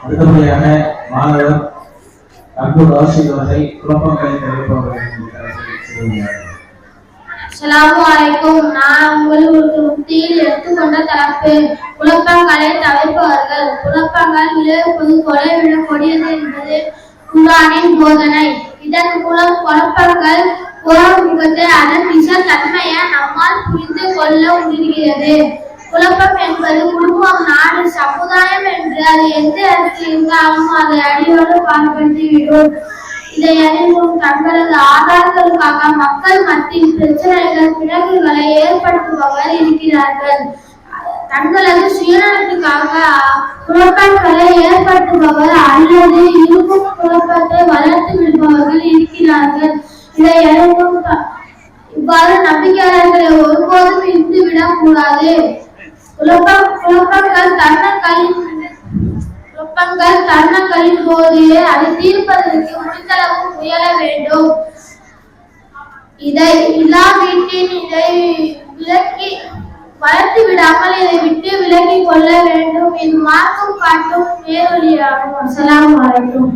அடுத்தபடியாக மாணவர் அப்துல் ராஷித் அவர்கள் குழப்பங்களை தவிர்ப்பவர்கள். அஸ்ஸலாமு அலைக்கும். நான் உங்களுக்கு முக்தியில் எடுத்துக்கொண்ட தலைப்பு குழப்பங்களை தவிர்ப்பவர்கள். குழப்பங்கள் விளைவிப்பது கொலை விட கொடியது என்பது குர்ஆனின் போதனை. இதன் மூலம் குழப்பங்கள் முகத்தை அதன் நிஜ தன்மையை நம்மால் புரிந்து கொள்ள முடிகிறது. குழப்பம் என்பது குடும்பம், நாடு, சமுதாயம் என்று அது எந்த இடத்தில் இருந்தாலும் அதை அடியோடு பாழ்படுத்திவிடும். இதை அறிந்தும் தங்களது ஆதாரங்களுக்காக மக்கள் மத்தியில் பிரச்சனைகள், பிணக்குகளை ஏற்படுத்துபவர் இருக்கிறார்கள். தங்களது சுயநலத்துக்காக குழப்பங்களை ஏற்படுத்துபவர் அல்லது இருக்கும் குழப்பத்தை வளர்த்து விடுபவர்கள் இருக்கிறார்கள். இதை அறிந்தும் இவ்வாறு நம்பிக்கையாளர்களை ஒருபோதும் இருந்துவிடக் கூடாது. குழப்பங்கள் தருணங்களின் போது அதை தீர்ப்பதற்கு முடிந்தளவு முயல வேண்டும். இதை இல்லாவிட்டின் இதை விலக்கி வளர்த்து விடாமல் இதை விட்டு விலகிக் கொள்ள வேண்டும். இது மார்க்கம் காட்டும் நேரொலியாகும். அஸ்ஸலாமு அலைக்கும்.